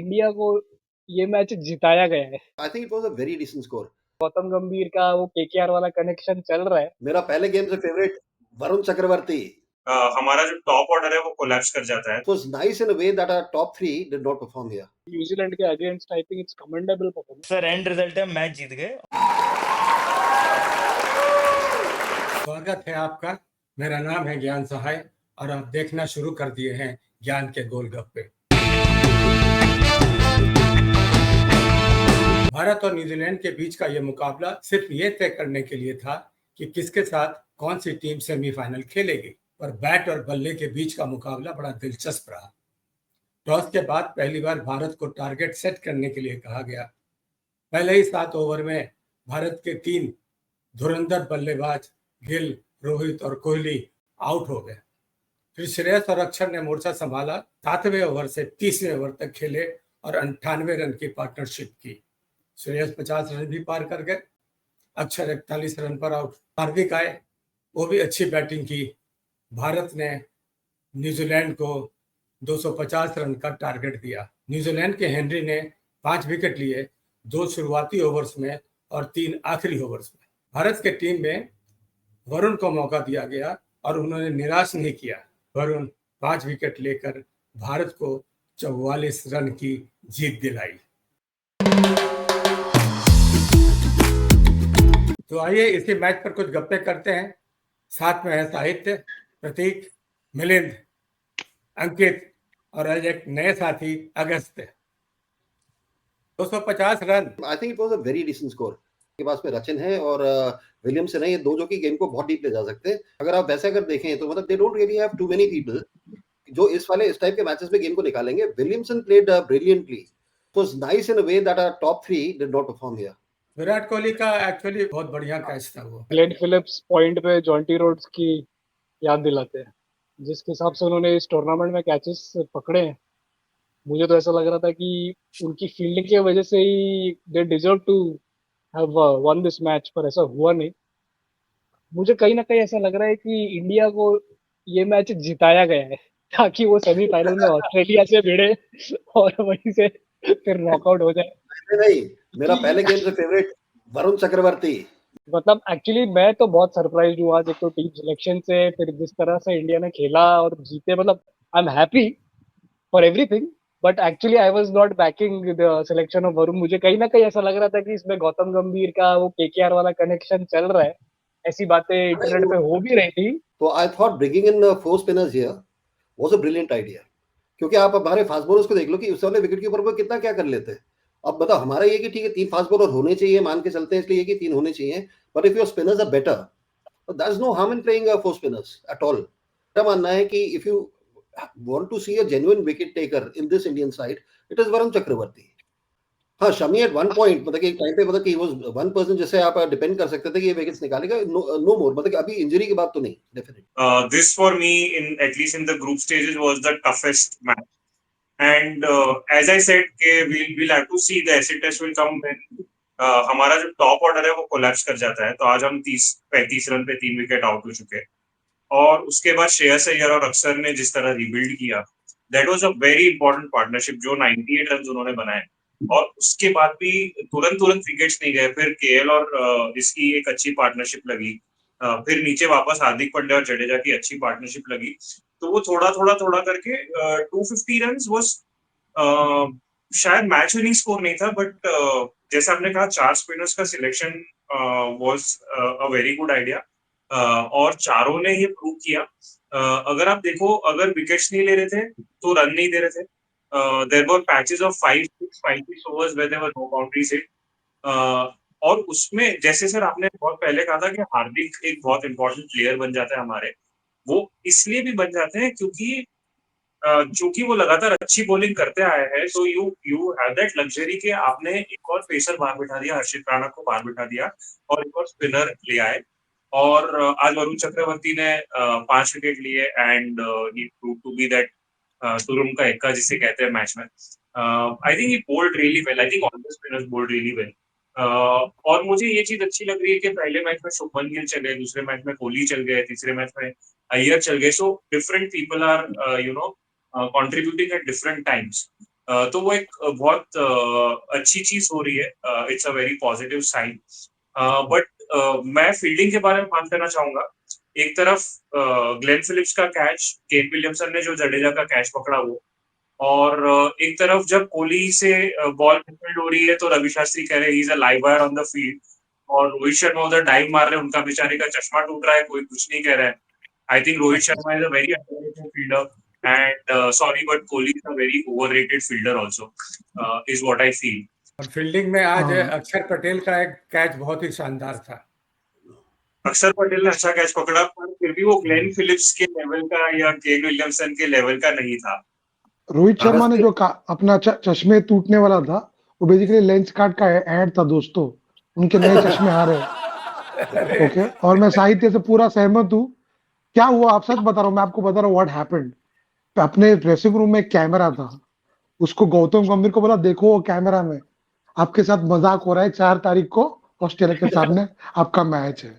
India को ये match जिताया गया है। I think it was a very decent score. Gautam गंभीर का वो केकेआर वाला कनेक्शन चल रहा है। मेरा पहले गेम से फेवरेट वरुण चक्रवर्ती हमारा जो टॉप ऑर्डर है वो कोलैप्स कर जाता है। It was nice in a way that our top three did not perform here. New Zealand के against I think it's commendable performance. Sir and result है मैच जीत गए। स्वागत है आपका। मेरा नाम है ज्ञान सहाय और आप देखना शुरू कर दिए हैं ज्ञान के गोलगप्पे। भारत और न्यूजीलैंड के बीच का यह मुकाबला सिर्फ ये तय करने के लिए था कि किसके साथ कौन सी टीम सेमीफाइनल खेलेगी, पर बैट और बल्ले के बीच का मुकाबला बड़ा दिलचस्प रहा। टॉस के बाद पहली बार भारत को टारगेट सेट करने के लिए कहा गया। पहले ही 7 ओवर में भारत के 3 धुरंधर बल्लेबाज गिल, रोहित और कोहली आउट हो गए। फिर श्रेयस और अक्षर ने मोर्चा संभाला। 7वें ओवर से 30वें ओवर तक खेले और 98 रन की पार्टनरशिप की। श्रेयस 50 रन भी पार कर गए। अक्षर 41 रन पर आउट। हार्दिक आए, वो भी अच्छी बैटिंग की। भारत ने न्यूजीलैंड को 250 रन का टारगेट दिया। न्यूजीलैंड के हेनरी ने 5 विकेट लिए, 2 शुरुआती ओवर्स में और 3 आखिरी ओवर्स में। भारत के टीम में वरुण को मौका दिया गया और उन्होंने निराश नहीं किया। वरुण 5 विकेट लेकर भारत को 44 रन की जीत दिलाई। तो आइए इसी मैच पर कुछ गप्पे करते हैं। साथ में है साहित्य, प्रतीक, मिलिंद, अंकित और आज एक नए साथी अगस्त। 250 run. I think it was a very decent score. के पास में रचिन है और विलियमसन है। ये दो जो कि गेम को बहुत डीप ले जा सकते हैं। अगर आप वैसे अगर देखें तो मतलब they don't really have too many people जो इस टाइप के मैचेस में गेम को निकालेंगे। Williamson played brilliantly. It was nice in a way that our top three did not perform here. Virat Kohli का एक्चुअली बहुत बढ़िया कैच था वो। ग्लेन फिलिप्स पॉइंट पे जॉन्टी रोड्स की याद दिलाते हैं। जिस हिसाब से उन्होंने इस टूर्नामेंट में कैचेस पकड़े हैं, मुझे तो ऐसा लग रहा था कि उनकी फील्डिंग की वजह से ही they deserve to have won this match, पर ऐसा हुआ नहीं। मुझे कहीं ना कहीं ऐसा लग रहा है कि इंडिया को ये मैच जिताया गया है ताकि वो सेमीफाइनल में ऑस्ट्रेलिया से भिड़े और वहीं से फिर नॉकआउट हो जाए। नहीं, मेरा पहले गेम से फेवरेट वरुण चक्रवर्ती। मतलब एक्चुअली मैं तो बहुत सरप्राइज हुआ आज, एक तो टीम सिलेक्शन से, फिर जिस तरह से इंडिया ने खेला और जीते। मतलब I am happy for everything, but actually I was not banking the selection of Varun. मुझे कहीं ना कहीं ऐसा लग रहा था कि इसमें गौतम गंभीर का वो केकेआर वाला कनेक्शन चल रहा है। ऐसी बातें इंटरनेट पे हो भी रही थी। तो I thought bringing in 4 spinners here was a brilliant idea, क्योंकि आप हमारे फास्ट बॉलर्स को देख लो कि उस वाले विकेट के ऊपर वो कितना क्या कर लेते हैं। अब बताओ, हमारा ये कि ठीक है 3 फास्ट बॉलर होने चाहिए, मान के चलते हैं इसलिए कि 3 होने चाहिए, but if your spinners are better, there is no harm in playing 4 spinners at all. मेरा मानना है कि if you want to see a genuine wicket taker in this Indian side, it is Varun Chakravarthy. हाँ, शमी एट वन पॉइंट मतलब कि एक time पे मतलब कि वाज वन पर्सन जिससे आप डिपेंड कर सकते थे कि ये विकेट्स निकालेगा। नो मोर, मतलब कि अभी इंजरी के बाद तो नहीं definitely. This for me, in at least in the group stages, was the toughest match. And as I said, we'll have to see the acid test will come when हमारा जो top order है वो collapse कर जाता है। तो आज हम 35 रन पे 3 विकेट आउट हो चुके हैं और उसके बाद श्रेयस अय्यर और अक्षर ने जिस तरह रिबिल्ड किया, that was a very important partnership. जो 98 रन उन्होंने बनाए और उसके बाद भी तुरंत विकेट्स नहीं गए। फिर केएल और इसकी एक अच्छी पार्टनरशिप लगी, फिर नीचे वापस हार्दिक पांड्या और जडेजा की अच्छी पार्टनरशिप लगी। तो वो थोड़ा करके 250 रन्स वाज शायद मैच विनिंग स्कोर नहीं था, बट जैसा आपने कहा 4 स्पिनर्स का selection was a very good idea और चारों ने ये प्रूव किया। अगर आप देखो, अगर विकेट्स नहीं ले रहे थे तो रन नहीं दे रहे थे। There were patches of 5-6 overs where there were no boundaries hit, और उसमें जैसे सर आपने बहुत पहले कहा था कि हार्दिक एक बहुत इंपॉर्टेंट प्लेयर बन जाता है हमारे। वो इसलिए भी बन जाते हैं क्योंकि वो लगातार अच्छी बॉलिंग करते आए हैं। तो यू हैव दैट लग्जरी के आपने एक और पेसर बाहर बिठा दिया, हर्षित राणा को बाहर बिठा दिया और एक और स्पिनर ले आए। और आज वरुण चक्रवर्ती ने 5 विकेट लिए and he prove to be that तुरुम का एक्का जिसे कहते हैं मैच में। I think he bowled really well. I think all the spinners bowled really well. और मुझे ये चीज अच्छी लग रही है कि पहले मैच में शुभमन गिल चल गए, दूसरे मैच में कोहली चल गए, तीसरे मैच में अय्यर चल गए। So different people are contributing at different times. तो वो एक बहुत अच्छी चीज हो रही है. It's a very positive sign. But मैं फील्डिंग के बारे में बात करना चाहूंगा. एक तरफ ग्लेन फिलिप्स का कैच, केन विलियमसन ने जो जडेजा का कैच पकड़ा वो, और एक तरफ जब कोहली से बॉल मिसफील्ड हो रही है तो रवि शास्त्री कह रहे हैं ही is a live wire on the field, और रोहित शर्मा उधर डाइव मार रहे हैं, उनका बेचारे का चश्मा टूट रहा है, कोई कुछ नहीं कह रहा है. I think Rohit Sharma is a very underrated fielder, and sorry, but Kohli is a very overrated fielder also, is what I feel. और फील्डिंग में आज हाँ। अक्षर पटेल का एक कैच बहुत ही शानदार था. अक्षर पटेल ने अच्छा कैच पकड़ा, पर फिर भी वो ग्लेन फिलिप्स के लेवल का या केन विलियमसन के लेवल का नहीं था. रोहित शर्मा ने जो अपना चश्मे टूटने वाला था वो बेसिकली लेंस कार्ड का ऐड था दोस्तों. उनके नए चश्मे आ रहे हैं. ओके, और मैं साहित्य से पूरा सहमत हूँ. क्या हुआ आप सच बता रहा हूँ, मैं आपको बता रहा हूँ व्हाट हैपेंड. अपने ड्रेसिंग रूम में एक कैमरा था, उसको गौतम गंभीर को बोला देखो वो कैमरा में आपके साथ मजाक हो रहा है, 4 तारीख को ऑस्ट्रेलिया के सामने आपका मैच है.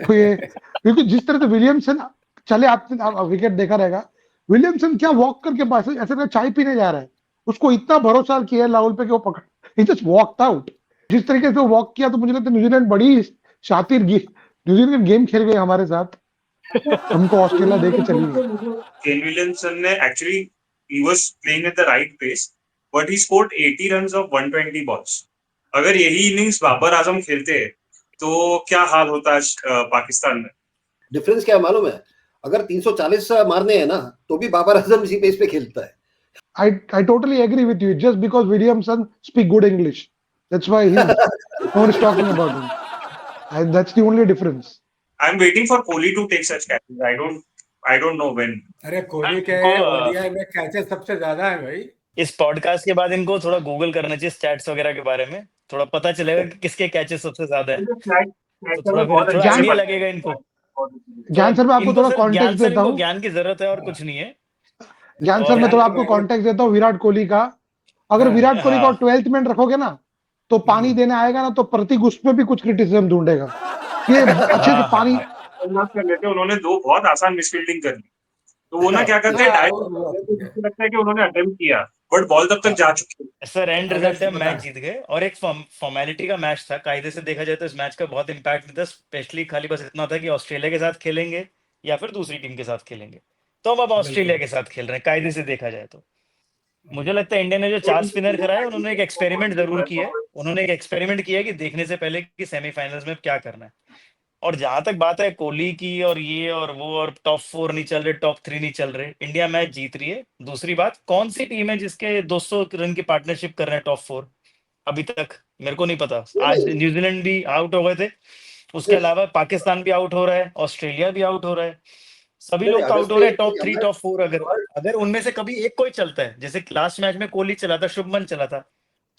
तो ये क्योंकि जिस तरह से विलियमसन चले, आपने विकेट देखा रहेगा, विलियमसन क्या वॉक करके पास ऐसे में चाय पीने जा रहा है. उसको इतना भरोसा किया राहुल पे कि वो पकड़, ही जस्ट वॉकड आउट. जिस तरीके से वॉक किया तो मुझे लगता है न्यूजीलैंड बड़ी शातिर न्यूजीलैंड गेम खेल गई हमारे साथ, हमको ऑस्ट्रेलिया देके चली गई. केन विलियमसन ने actually he was playing at the right pace, but he scored 80 runs of 120 balls. अगर यही इनिंग्स बाबर आजम खेलते हैं तो क्या हाल होता आज पाकिस्तान में. डिफरेंस क्या मालूम है, अगर 340 मारने हैं ना तो भी बाबर आजम इसी पेस पे खेलता है. I totally agree with you. Just because Williamson speak good English, that's why no one is talking about him. And that's the only difference. I'm waiting for Kohli to take such catches. I don't know when. अरे कोहली के ODI में catches सबसे ज्यादा है भाई. इस podcast के बाद इनको थोड़ा गूगल करना चाहिए स्टैट्स वगैरह के बारे में, थोड़ा पता चलेगा कि किसके कैचेस सबसे ज्यादा है. तो थोड़ा आइडिया लगेगा इनको. ज्ञान सर मैं आपको थोड़ा कॉन्टेक्स्ट देता हूँ. ज्ञान की जरूरत है और कुछ नहीं है. ज्ञान सर मैं थोड़ा आपको कॉन्टेक्स्ट देता हूँ विराट कोहली का. अगर विराट कोहली को 12th मैन रखोगे ना तो पानी देने आएगा ना तो प्रतीक उसमें भी कुछ क्रिटिसिज्म ढूंढेगा. ये अच्छे से पानी कर लेते. उन्होंने 2 बहुत आसान मिसफील्डिंग कर ली, तो वो ना क्या करते हैं, लगता है कि उन्होंने अटेम्प्ट किया बट बॉल तब तक जा चुकी है. सर एंड रिजल्ट है मैच जीत गए, और एक फॉर्मेलिटी का मैच था. कायदे से देखा जाए तो इस मैच का बहुत इंपैक्ट नहीं था, स्पेशली खाली बस इतना था कि ऑस्ट्रेलिया के साथ खेलेंगे या फिर दूसरी टीम के साथ खेलेंगे. तो हम अब ऑस्ट्रेलिया के साथ खेल रहे हैं कायदे से देखा जाए तो. मुझे लगता है इंडिया ने जो 4 स्पिनर कराए उन्होंने एक एक्सपेरिमेंट जरूर किया है. उन्होंने एक एक्सपेरिमेंट किया है कि देखने से पहले कि सेमीफाइनल्स में क्या करना है. और जहां तक बात है कोहली की और ये और वो और टॉप 4 नहीं चल रहे, टॉप 3 नहीं चल रहे, इंडिया मैच जीत रही है. दूसरी बात, कौन सी टीम है जिसके 200 रन की पार्टनरशिप कर रहे हैं टॉप 4 अभी तक? मेरे को नहीं पता. आज न्यूजीलैंड भी आउट हो गए थे, उसके अलावा पाकिस्तान भी आउट हो रहा है, ऑस्ट्रेलिया भी आउट हो रहा है, सभी लोग आउट हो रहे हैं टॉप 3 टॉप 4. अगर उनमें से कभी एक कोई चलता है, जैसे लास्ट मैच में कोहली चला था, शुभमन चला था,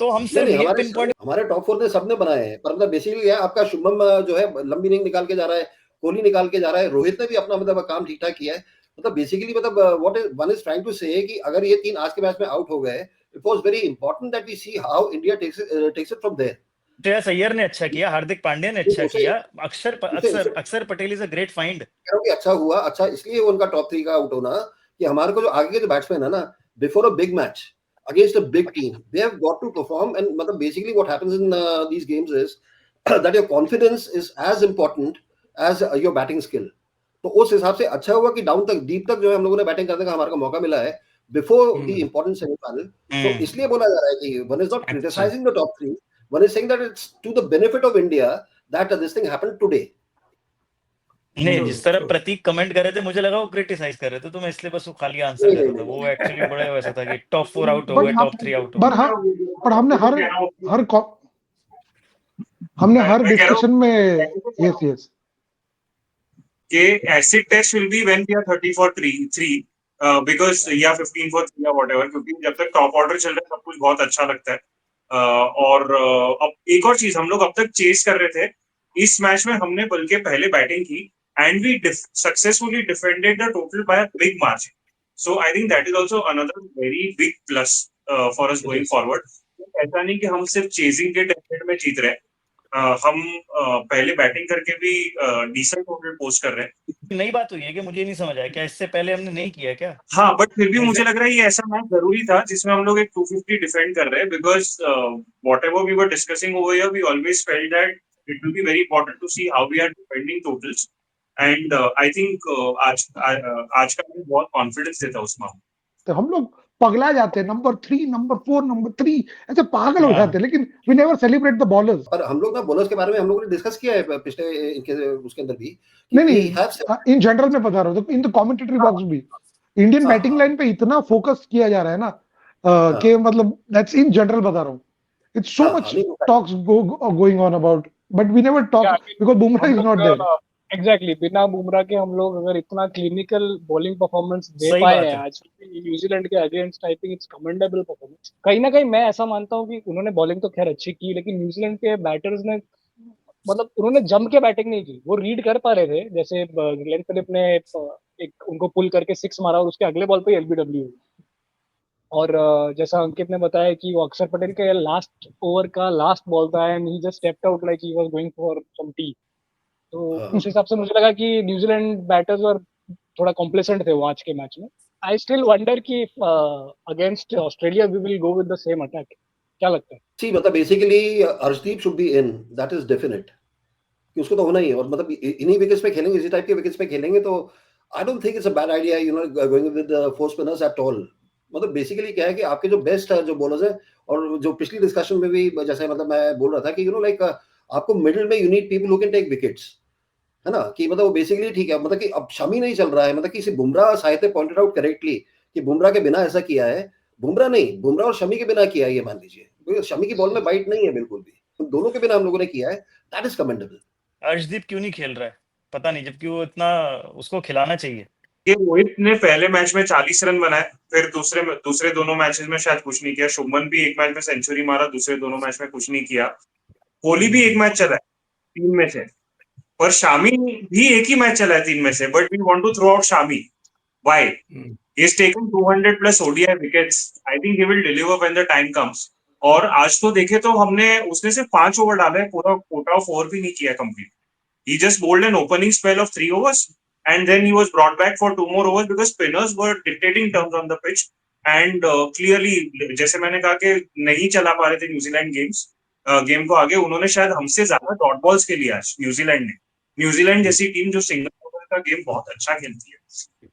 तो हम सिर्फ ये पिन पॉइंट. हमारे टॉप 4 ने सबने बनाए हैं, पर मतलब बेसिकली है आपका शुभम जो है लंबी इनिंग निकाल के जा रहा है, कोहली निकाल के जा रहा है, रोहित ने भी अपना मतलब काम ठीक ठाक किया है. मतलब बेसिकली मतलब what is one is trying to say कि अगर ये 3 आज के मैच में आउट हो गए, it was very important that we see how India takes it from there. Shreyas Iyer ने अच्छा किया, हार्दिक पांड्या ने अच्छा किया, Axar Patel is a great find. अच्छा हुआ, अच्छा इसलिए उनका टॉप 3 का आउट होना कि हमारे को जो आगे के जो बैट्समैन है ना, before a big match against a big team, they have got to perform. And matlab basically what happens in these games is that your confidence is as important as your batting skill. तो उस हिसाब से अच्छा हुआ कि down तक deep तक जो है हम लोगों ने बैटिंग करने का हमारे को मौका मिला है बिफोर द इंपॉर्टेंट सेमीफाइनल. तो इसलिए बोला जा रहा है कि one is not criticizing the top 3, one is saying that it's to the benefit of India that this thing happened today. नहीं, जिस तरह प्रतीक कमेंट कर रहे थे मुझे लगा वो क्रिटिसाइज कर रहे थे, तो मैं इसलिए बस वो खाली आंसर कर रहा था. वो एक्चुअली बड़ा वैसा था कि टॉप 4 आउट हो गए, टॉप 3 आउट हो गए. पर हमने हर डिस्कशन में यस के acid test will be when we are 30 for 3 because या 15 for 3 या व्हाटएवर, क्योंकि जब तक टॉप ऑर्डर चल रहा है सब कुछ बहुत अच्छा लगता है. और अब एक और चीज हम लोग अब तक चेस कर रहे थे, इस मैच में हमने बल्कि पहले बैटिंग की and we successfully defended the total by a big margin. So I think that is also another very big plus for us going forward. ऐसा नहीं कि हम सिर्फ चेजिंग के टेस्ट में जीत रहे हैं, हम पहले बैटिंग करके भी डिसेंट टोटल पोस्ट कर रहे हैं। नई बात हुई है कि मुझे नहीं समझ आया, क्या इससे पहले हमने नहीं किया क्या? हाँ, बट फिर भी नहीं, मुझे लग रहा है ये ऐसा मैच जरूरी था जिसमें हम लोग एक 250 डिफेंड कर रहे हैं, because whatever we were discussing over here, we always felt that it will be very important to see how we are defending totals. And I think आज का मैच बहुत कॉन्फिडेंस देता है उसमें। तो हम लोग पगला जाते हैं, नंबर 3, नंबर 4, नंबर 3 ऐसे पागल हो हाँ। जाते हैं, लेकिन we never celebrate the bowlers. और हम लोग ना बॉलर्स के बारे में हम लोगों ने डिस्कस किया है पिछले इनके उसके अंदर भी कि नहीं we have नहीं, इन जनरल में बता रहा हूँ, इन द कमेंटेटरी बॉक्स भी इंडियन हाँ, बैटिंग हाँ। लाइन पे इतना फोकस किया जा रहा है ना कि मतलब दैट्स इन जनरल बता रहा हूँ, इट्स सो हाँ, मच हाँ, नहीं, talks going on about, but we never talk because Bumrah is not there. Exactly बिना बुमराह के हम लोग अगर इतना क्लिनिकल बॉलिंग परफॉर्मेंस दे सही पाए बात हैं है। आज न्यूजीलैंड के against, I think it's commendable performance. कहीं ना कहीं मैं ऐसा मानता हूँ कि उन्होंने बॉलिंग तो खैर अच्छी की, लेकिन न्यूजीलैंड के बैटर्स ने मतलब उन्होंने जम के बैटिंग नहीं की, वो रीड कर पा रहे थे। जैसे ग्लेन फिलिप ने एक उनको पुल करके 6 मारा और उसके अगले बॉल पे एलबीडब्ल्यू। और जैसा अंकित ने बताया कि वो अक्षर पटेल के लास्ट ओवर का लास्ट बॉल था and he just stepped out like he was going for some tea. तो हाँ। उस हिसाब से मुझे लगा कि न्यूजीलैंड बैटर्स और थोड़ा कॉम्प्लेसेंट थे वो आज के मैच में। आई स्टिल वंडर कि against Australia we will go with the same attack. क्या लगता है? सी मतलब basically Arshdeep should be in, that is definite कि उसको तो होना ही है। और मतलब इन्हीं विकेट्स पे खेलेंगे, इसी टाइप के विकेट्स पे खेलेंगे तो आई don't think it's a bad idea you know going with four spinners at all. मतलब बेसिकली क्या है कि आपके जो बेस्ट जो बॉलर्स हैं, और जो पिछली डिस्कशन में भी जैसे मतलब मैं बोल रहा था कि यू नो लाइक आपको मिडिल में you need people who can take wickets, है ना? कि मतलब वो बेसिकली ठीक है, मतलब कि अब शमी नहीं चल रहा है, मतलब कि बुमराह साहित्य ने पॉइंटेड आउट करेक्टली कि बुमराह के बिना ऐसा किया है। बुमराह नहीं, बुमराह और शमी के बिना किया है ये मान लीजिए, क्योंकि शमी की बॉल में बाइट नहीं है बिल्कुल भी, तो दोनों के बिना हम लोगों ने किया है, दैट इज कमेंडेबल। अर्शदीप क्यों नहीं खेल रहा है पता नहीं, जबकि वो इतना उसको खिलाना चाहिए। ये रोहित ने पहले मैच में 40 रन बनाए, फिर दूसरे दोनों मैचेस में शायद कुछ नहीं किया। शुभमन भी एक मैच में सेंचुरी मारा, दूसरे दोनों मैच में कुछ नहीं किया। कोहली भी एक मैच चला है 3 में से, पर शामी भी एक ही मैच चला है 3 में से, but we want to throw out Shami. Why? He has taken 200 plus ODI wickets. I think he will deliver when the time comes. और आज तो देखे तो उसने सिर्फ 5 ओवर डाले, पूरा कोटा ऑफ 4 भी नहीं किया complete. He just bowled an opening spell of 3 overs and then he was brought back for 2 more overs because spinners were dictating terms on the pitch and clearly जैसे मैंने कहा कि नहीं चला पा रहे थे न्यूजीलैंड गेम को आगे। उन्होंने शायद हमसे ज्यादा डॉट बॉल्स खेली आज न्यूजीलैंड जैसी टीम जो सिंगल ओवर का गेम बहुत अच्छा खेलती है।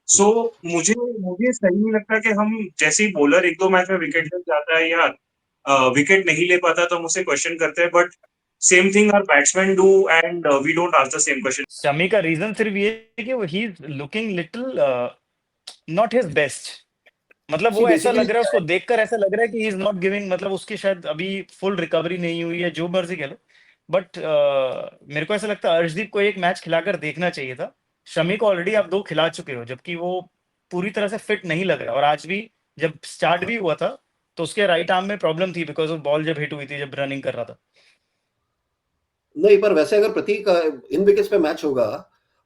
सो मुझे सही नहीं लगता कि हम जैसे ही बॉलर 1-2 मैच में विकेट ले जाता है या विकेट नहीं ले पाता तो हम उसे क्वेश्चन करते हैं, but same thing our batsman do and we don't ask the same question. Shami का रीजन सिर्फ ये है कि he is looking little not his best. मतलब वो ऐसा लग रहा है, उसको देखकर ऐसा लग रहा है कि ही इज नॉट गिविंग, मतलब उसकी शायद अभी फुल रिकवरी नहीं हुई है, जो मर्जी कह लो। बट मेरे को ऐसा लगता है अर्शदीप को एक मैच खिलाकर देखना चाहिए था। शमी को ऑलरेडी आप 2 खिला चुके हो, जबकि वो पूरी तरह से फिट नहीं लग रहा। और आज भी जब स्टार्ट भी हुआ था तो उसके राइट आर्म में प्रॉब्लम थी, बिकॉज वो बॉल जब हिट हुई थी, जब रनिंग कर रहा था। नहीं, पर वैसे अगर प्रतीक इन विकेट्स पे मैच होगा,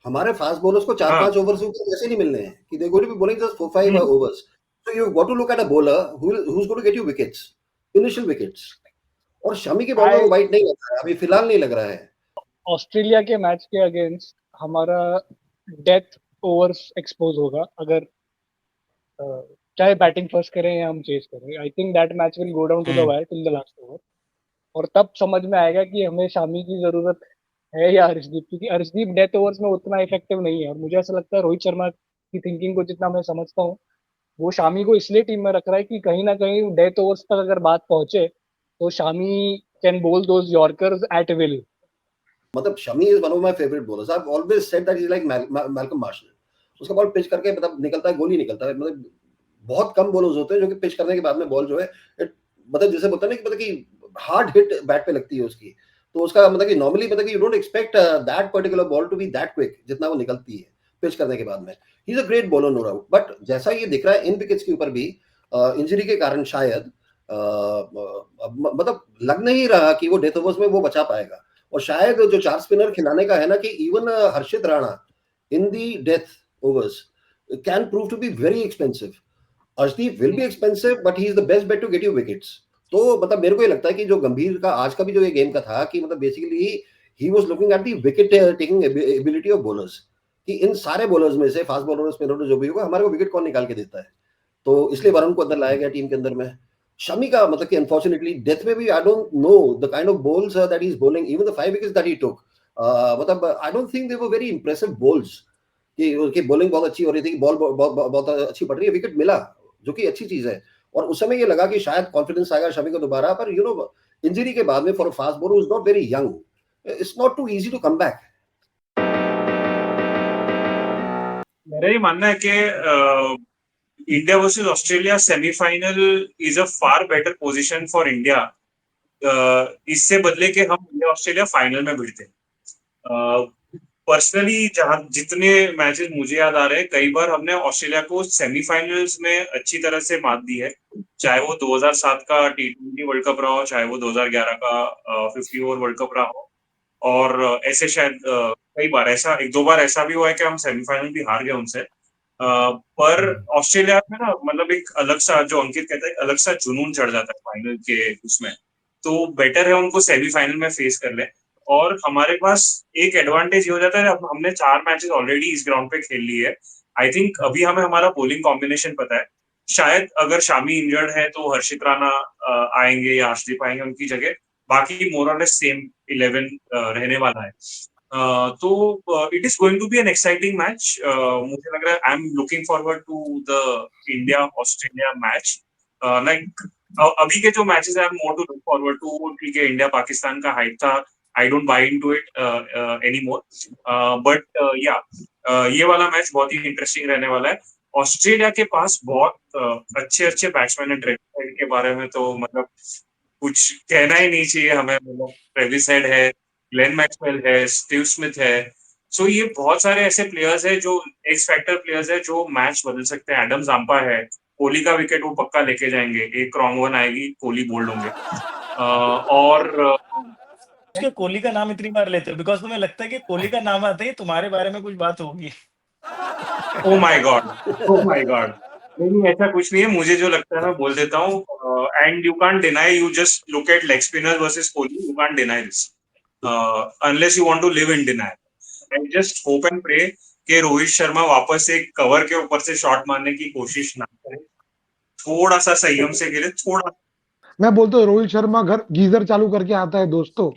हमारे फास्ट बॉलर्स को 4-5 ओवर्स वैसे नहीं मिलने हैं कि they going to be bowling just 4-5 overs. So you got to look at a bowler who is going to get you wickets, initial wickets. और शमी की बॉल में वो वाइट नहीं लग रहा है, अभी फिलहाल नहीं लग रहा है। ऑस्ट्रेलिया के मैच के अगेंस्ट हमारा डेथ ओवर्स एक्सपोज होगा अगर चाहे बैटिंग फर्स्ट करें या हम चेस करें। I think that match will go down to the wire till the last over, और तब समझ में आएगा कि हमें शामी की जरूरत है या हर्षदीप, क्योंकि हर्षदीप डेथ ओवर्स में उतना इफेक्टिव नहीं है। और मुझे ऐसा लगता है रोहित शर्मा की थिंकिंग को जितना मैं समझता हूँ, वो शामी को इसलिए टीम में रख रहा है कि कहीं ना कहीं डेथ ओवर्स तक अगर बात पहुंचे तो शामी कैन बोल दोज यॉर्कर्स एट विल। मतलब Shami is one of my favourite bowlers. I have always said that he is like Malcolm martial. उसका बॉल पिच करके मतलब निकलता है, गोल ही निकलता है। मतलब बहुत कम बॉलर्स होते हैं जो कि पिच करने के बाद में बॉल जो है मतलब जैसे बोलते हैं ना कि मतलब कि हार्ड हिट बैट पे लगती है उसकी, तो उसका मतलब कि नॉर्मली मतलब कि you don't expect that particular ball to be that quick जितना वो निकलती है पिच करने के बाद में। He is a great bowler no doubt, but जैसा ये दिख रहा है इन विकेट्स के ऊपर भी इंजरी के कारण शायद मतलब लग नहीं रहा कि वो डेथ ओवर्स में वो बचा पाएगा। और शायद जो 4 स्पिनर खिलाने का है ना कि even Harshit Rana in the death overs can prove to be very expensive. Arshdeep will be expensive, but he is the best bet to get you wickets. तो मतलब मेरे को ये लगता है कि जो गंभीर का आज का भी जो ये गेम का था कि मतलब basically he was looking at the wicket taking ability of bowlers, कि इन सारे बॉलर्स में से फास्ट बॉलर स्पिनर जो भी होगा हमारे को विकेट कौन निकाल के देता है। तो इसलिए वरुण को अंदर लाया गया टीम के अंदर में। शमी का मतलब कि अनफॉर्चुनेटली डेथ में भी I don't know the kind of balls that he is bowling, even the 5 wickets that he took, मतलब I don't think they were very impressive balls, कि उनकी बॉलिंग बहुत अच्छी हो रही थी, कि बॉल बहुत अच्छी पड़ रही है, विकेट मिला जो कि अच्छी चीज है। और उस समय ये लगा कि शायद कॉन्फिडेंस आएगा शमी को दोबारा, पर यू नो इंजरी के बाद में for a fast bowler is not very young, it's not too easy to come back. मेरा ये मानना है कि India versus Australia semifinal is a far better position for India, इससे बदले के हम इंडिया ऑस्ट्रेलिया फाइनल में भिड़ते। पर्सनली जहां जितने मैचेस मुझे याद आ रहे हैं, कई बार हमने ऑस्ट्रेलिया को सेमीफाइनल्स में अच्छी तरह से मात दी है, चाहे वो 2007 का T20 वर्ल्ड कप रहा हो, चाहे वो 2011 का 50 ओवर वर्ल्ड कप रहा हो, और ऐसे शायद कई बार ऐसा एक दो बार ऐसा भी हुआ है कि हम सेमीफाइनल भी हार गए उनसे। पर ऑस्ट्रेलिया में ना मतलब एक अलग सा, जो अंकित कहता है, एक अलग सा जुनून चढ़ जाता है फाइनल के उसमें, तो बेटर है उनको सेमीफाइनल में फेस कर ले। और हमारे पास एक एडवांटेज ये हो जाता है, अब हमने 4 मैचेस ऑलरेडी इस ग्राउंड पे खेल लिए है। आई थिंक अभी हमें हमारा बॉलिंग कॉम्बिनेशन पता है, शायद अगर शामी इंजर्ड है तो हर्षित राणा आएंगे या अर्शदीप आएंगे उनकी जगह, बाकी मोर और लेस सेम 11 रहने वाला है। तो it is going to be an exciting match. मुझे लग रहा है I am looking forward to the India Australia match. Like अभी के जो matches I am more to look forward to, ठीक है इंडिया पाकिस्तान का हाइप था, I don't buy into it anymore, but yeah ये वाला मैच बहुत ही इंटरेस्टिंग रहने वाला है। ऑस्ट्रेलिया के पास बहुत अच्छे अच्छे बैट्समैन है, ट्रेविस हेड के बारे में तो मतलब कुछ कहना ही नहीं चाहिए हमें, मतलब ट्रेविस हेड है, ग्लेन मैक्सवेल है, स्टीव स्मिथ है, सो ये बहुत सारे ऐसे प्लेयर्स है जो एक्स फैक्टर प्लेयर्स है जो मैच बदल सकते हैं। एडम जाम्पा है, कोहली का विकेट वो पक्का लेके जाएंगे, एक रॉन्ग वन आएगी कोहली बोल्ड होंगे। और उसके कोहली का नाम इतनी बार लेते हो बिकॉज तुम्हें लगता है कि कोहली का नाम आते ही तुम्हारे बारे में कुछ बात होगी। Oh my God, oh my God, नहीं ऐसा कुछ नहीं है, मुझे जो लगता है मैं बोल देता हूँ। And you can't deny, you just look at leg spinner versus Kohli, you can't deny this unless you want to live in denial. And just hope and pray कि रोहित शर्मा वापस एक कवर के ऊपर से शॉट मारने की कोशिश ना करे, थोड़ा सा संयम से खेले, थोड़ा। मैं बोलता हूँ रोहित शर्मा घर गीजर चालू करके आता है दोस्तों,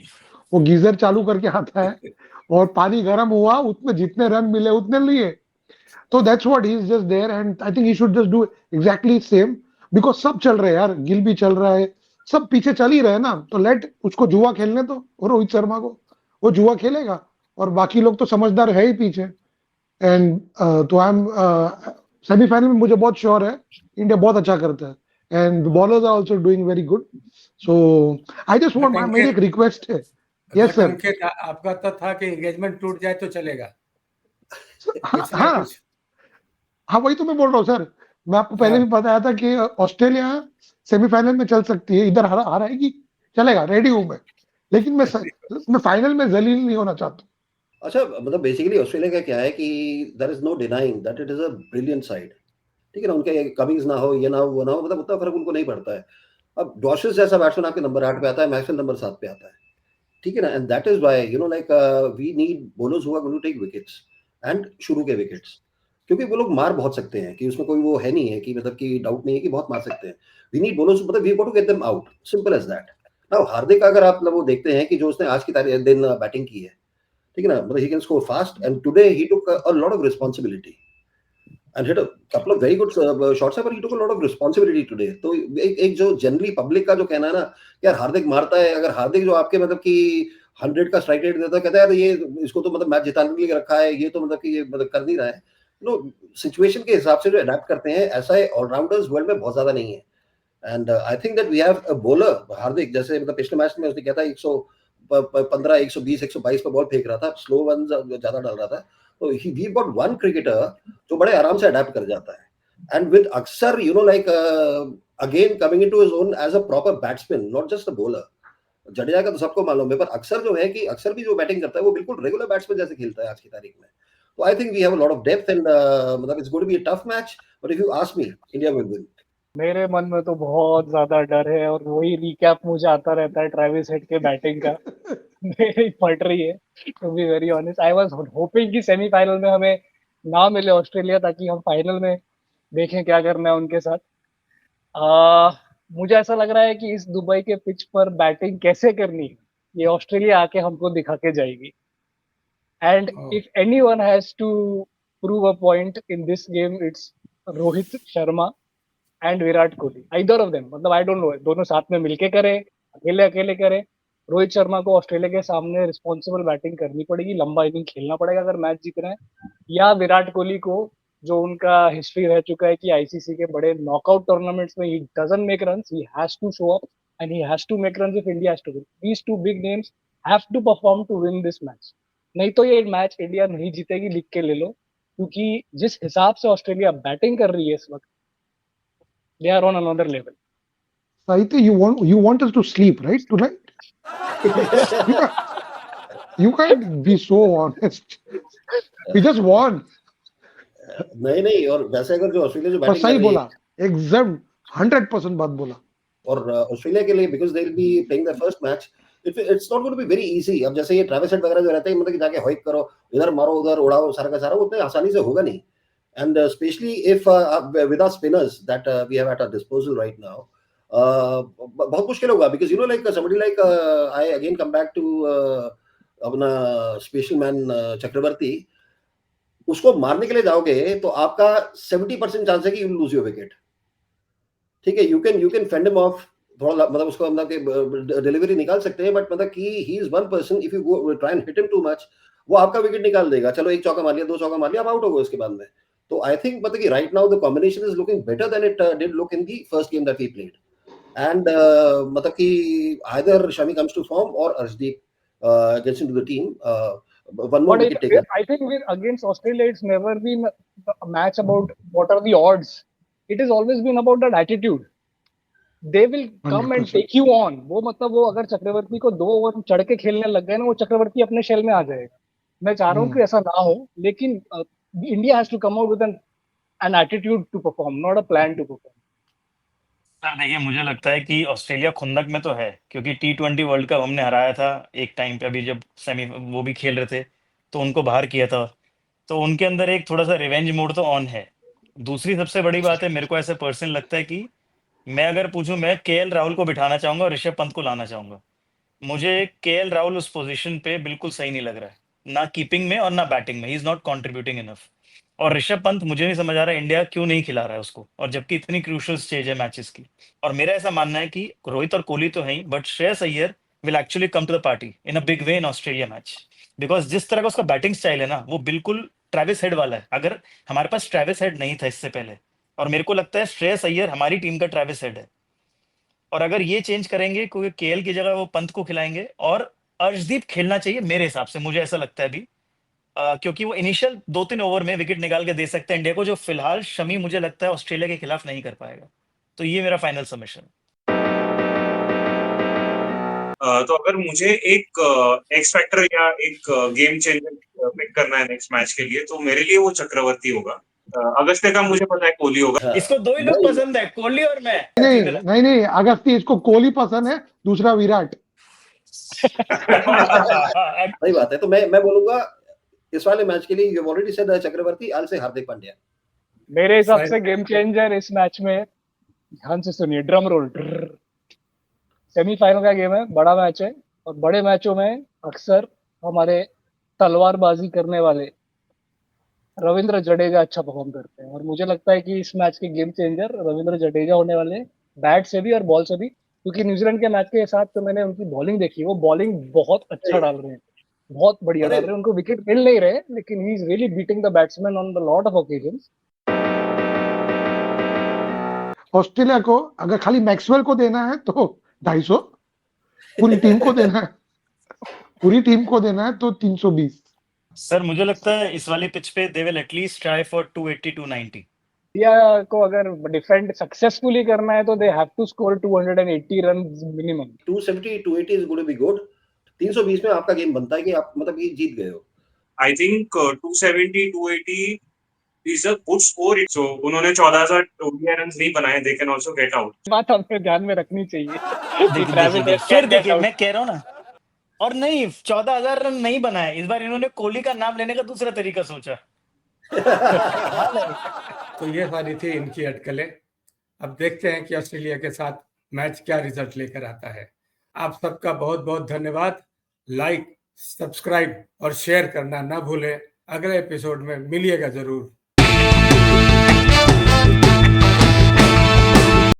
वो गीजर चालू करके आता है और पानी गर्म हुआ उसमें जितने रन मिले उतने लिए, तो that's what he is just there and I think he should just do exactly same, because सब चल रहे हैं यार, गिल भी चल रहा है, सब पीछे चल ही रहे हैं ना, तो लेट उसको जुआ खेलने तो रोहित शर्मा को, वो जुआ खेलेगा और बाकी लोग तो समझदार है ही पीछे। एंड तो आई एम सेमीफाइनल में मुझे बहुत श्योर है इंडिया बहुत अच्छा करता है and bowlers are also doing very good, so I just want, मेरी एक रिक्वेस्ट है। Yes sir. आपका तो था कि एंगेजमेंट टूट जाए तो चलेगा। हाँ हाँ वही तो मैं बोल रहा हूँ सर, मैं आपको पहले भी बताया था कि ऑस्ट्रेलिया सेमीफाइनल में चल सकती है, इधर हारेगी चलेगा, रेडी हूं मैं, लेकिन मैं फाइनल में जलील नहीं होना चाहता। अच्छा मतलब बेसिकली ऑस्ट्रेलिया का क्या है कि there is no denying that it is a brilliant side, ठीक है ना, उनके कमिंग्स ना हो, ये ना हो, वो ना हो, मतलब उतना फर्क उनको नहीं पड़ता है। अब डॉशेस जैसा बैट्समैन आपके नंबर 8 पे आता है, मैक्सवेल नंबर 7 पे आता है, ठीक है ना, and that is why you know like we need bowlers who are going to take wickets and शुरू के विकेट्स, क्योंकि वो लोग मार बहुत सकते हैं, कि उसमें कोई वो है नहीं है कि मतलब कि डाउट नहीं है कि बहुत मार सकते हैं। वी नीड बॉलर्स, मतलब we got to get them out, simple as that. Now Hardik अगर आप वो देखते हैं कि जो उसने आज की तारीख दिन बैटिंग की है, ठीक है ना, मतलब he can score fast and today he took a lot of responsibility and hit a couple of very good shots, but he took a lot of responsibility today. तो एक जो जनरली पब्लिक का जो कहना है ना यार हार्दिक मारता है, अगर हार्दिक जो आपके मतलब कि 100 का स्ट्राइक रेट देता है, कहता है यार ये इसको तो मतलब मैच जिताने के लिए रखा है, ये तो मतलब कि ये मतलब कर नहीं रहा है, नो सिचुएशन के हिसाब से जो अडैप्ट करते हैं, ऐसा ऑलराउंडर्स वर्ल्ड में बहुत ज्यादा नहीं है। And I think that we have a bowler Hardik, जैसे मतलब पिछले मैच में उसने कहता है 115 120 122 पे बॉल फेंक रहा था, स्लो वन ज्यादा डाल रहा था, तो वी गॉट वन क्रिकेटर जो बड़े आराम से अडैप्ट कर जाता है। And with Axar you know like again coming into his own as a proper batsman, not just a bowler. Jadeja का तो सबको मालूम है, पर अक्सर जो है कि अक्सर भी जो बैटिंग करता है वो बिल्कुल रेगुलर बैट्समैन जैसे खेलता है आज की तारीख में। तो I think we have a lot of depth and मतलब it's going to be a tough match, but if you ask me India will win. मेरे मन में तो बहुत ज्यादा डर है और वही रिकैप मुझे आता रहता है ट्रेविस हेड के बैटिंग का। मेरी फट रही है to be very honest. I was hoping कि सेमीफाइनल में हमें ना मिले ऑस्ट्रेलिया, ताकि हम फाइनल में देखें क्या करना है उनके साथ। आ, मुझे ऐसा लग रहा है कि इस दुबई के पिच पर बैटिंग कैसे करनी है ये ऑस्ट्रेलिया आके हमको दिखा के जाएगी। And Oh, if anyone has to prove a point in this game, it's Rohit Sharma and Virat Kohli, either of them. मतलब आई डोंट नो, दोनों साथ में मिलके करे, अकेले अकेले करे। रोहित शर्मा को ऑस्ट्रेलिया के सामने रिस्पॉन्सिबल बैटिंग करनी पड़ेगी, लंबा इनिंग खेलना पड़ेगा अगर मैच जीतना है। या विराट कोहली को, जो उनका हिस्ट्री रह चुका है कि आईसीसी के बड़े नॉकआउट टूर्नामेंट्स में he doesn't make runs, he has to show up and he has to make runs if India has to win. These two big names have to perform to win this match. नहीं तो ये match India नहीं जीतेगी, लिख के ले लो। क्योंकि जिस हिसाब से ऑस्ट्रेलिया बैटिंग कर रही है इस वक्त, they are on another level. Saite, you want us to sleep, right? Tonight? You can't, you can't be so honest. We just won. नहीं नहीं, और वैसे अगर जो ऑस्ट्रेलिया जो पर बैटिंग कर सही रही है बोला, एकदम 100% बात बोला। और ऑस्ट्रेलिया के लिए because they will be playing the first match, it's not going to be very easy. अब जैसे ये ट्रेविस हेड वगैरह जो रहते हैं, मतलब कि जाके होइक करो, इधर मारो उधर उड़ाओ, सारा का सारा वो उतने आसानी से होगा नहीं। And specially if with our spinners that we have at our disposal right now, बहुत मुश्किल होगा। Because you know like somebody like I again come back to अपना स्पेशल मैन चक्रवर्ती, उसको मारने के लिए जाओगे तो आपका 70% चांस है कि यू लूज योर विकेट। ठीक है, you can fend him of, थोड़ा मतलब उसको मतलब डिलीवरी निकाल सकते हैं, बट मतलब कि he is one person, if you go try and hit him too much, वो आपका विकेट निकाल देगा। चलो एक चौका मार लिया, दो चौका मार लिया, आप आउट हो गए उसके बाद में। तो आई थिंक मतलब कि right now the combination is looking better than it did look in the first game that we played. And मतलब कि either Shami comes to form और Arshdeep gets into the team, one more But wicket taker. I think with against Australia, it's never been a match about what are the odds. It has always been about that attitude. They will come and 100%. take you on. वो मतलब वो अगर चक्रवर्ती को 2 over चढ़ के खेलने लग गए ना, वो चक्रवर्ती अपने शेल में आ जाएगा। मैं चाह रहा हूँ कि ऐसा ना हो, लेकिन India has to come out with an attitude to perform, not a plan to perform. सर देखिए, मुझे लगता है कि ऑस्ट्रेलिया खुंदक में तो है, क्योंकि T20 वर्ल्ड कप हमने हराया था एक टाइम पे, अभी जब सेमी वो भी खेल रहे थे तो उनको बाहर किया था। तो उनके अंदर एक थोड़ा सा रिवेंज मोड तो ऑन है। दूसरी सबसे बड़ी बात है, मेरे को ऐसा पर्सनल लगता है कि मैं अगर पूछूं, मैं केएल राहुल को बिठाना चाहूंगा और ऋषभ पंत को लाना चाहूंगा। मुझे केएल राहुल उस पोजीशन पे बिल्कुल सही नहीं लग रहा है, ना कीपिंग में और ना बैटिंग में। He is not contributing enough. और ऋषभ पंत मुझे नहीं समझ आ रहा है इंडिया क्यों नहीं खिला रहा है उसको, और जबकि इतनी क्रूशियल स्टेज है मैचेस की। और मेरा ऐसा मानना है कि रोहित और कोहली तो है ही, but Shreyas Iyer will actually come to the party in a big way in Australia match. Because जिस तरह का उसका बैटिंग स्टाइल है ना, वो बिल्कुल ट्रेविस हेड वाला है। अगर हमारे पास ट्रेविस हेड नहीं था इससे पहले, और मेरे को लगता है श्रेयस अय्यर हमारी टीम का ट्रेविस हेड है। और अगर ये चेंज करेंगे, क्योंकि केएल की जगह वो पंत को खिलाएंगे, और अर्शदीप खेलना चाहिए मेरे हिसाब से, मुझे ऐसा लगता है अभी। क्योंकि वो इनिशियल 2-3 ओवर में विकेट निकाल के दे सकते हैं इंडिया को, जो फिलहाल शमी मुझे लगता है ऑस्ट्रेलिया के खिलाफ नहीं कर पाएगा। तो ये मेरा फाइनल सबमिशन। तो अगर मुझे एक एक्स फैक्टर या एक गेम चेंजर पिक करना है नेक्स्ट मैच के लिए, तो मेरे लिए वो चक्रवर्ती होगा। अगस्त्य का मुझे पता है कोहली होगा। हाँ, इसको दो ही लोग पसंद है, कोहली और मैं। नहीं नहीं नहीं, अगस्ती इसको कोहली पसंद है, दूसरा विराट। सही बात है। तो मैं बोलूंगा इस वाले मैच के लिए, you already said Chakravarthy, I will say Hardik Pandya. मेरे हिसाब Fine. से गेम चेंजर इस मैच में, ध्यान से सुनिए, ड्रम रोल। सेमीफाइनल का गेम है, बड़ा मैच है, और बड़े मैचों में अक्सर हमारे तलवारबाजी करने वाले रविंद्र जडेजा अच्छा परफॉर्म करते हैं। और मुझे लगता है कि इस मैच के गेम चेंजर रविंद्र जडेजा होने वाले, बैट से भी और बॉल से भी। क्योंकि न्यूजीलैंड के मैच के साथ तो मैंने उनकी बॉलिंग देखी, वो बॉलिंग बहुत अच्छा डाल रहे हैं, बहुत बढ़िया अरे डाल रहे हैं। उनको विकेट मिल नहीं रहे, लेकिन he is really beating the batsman on the lot of occasions. Australia को अगर खाली मैक्सवेल को देना है तो 250, पूरी टीम को देना है, पूरी टीम को देना है तो 320। सर मुझे लगता है इस वाली पिच पे they will at least try for 280-290। India को अगर डिफेंड सक्सेसफुली करना है तो they have to score 280 run minimum. 270 280 is going to be good. 320 में आपका गेम बनता है कि आप मतलब ये जीत गए हो। I think 270 280 is a good score. So उन्होंने 14,000 ODI रन नहीं बनाए, they can also get out. बात हमें ध्यान में रखनी चाहिए कि देखिए ट्रेविस देखिए हेड फिर कैन गेट देखिए आउट। मैं कह रहा हूँ ना, और नहीं 14,000 रन नहीं बनाए इस बार, इन्होंने कोहली का नाम लेने का दूसरा तरीका सोचा। तो ये सारी थी इनकी अटकलें। अब देखते हैं कि ऑस्ट्रेलिया के साथ मैच क्या रिजल्ट लेकर आता है। आप सबका बहुत बहुत धन्यवाद। लाइक, सब्सक्राइब और शेयर करना ना भूलें। अगले एपिसोड में मिलिएगा जरूर।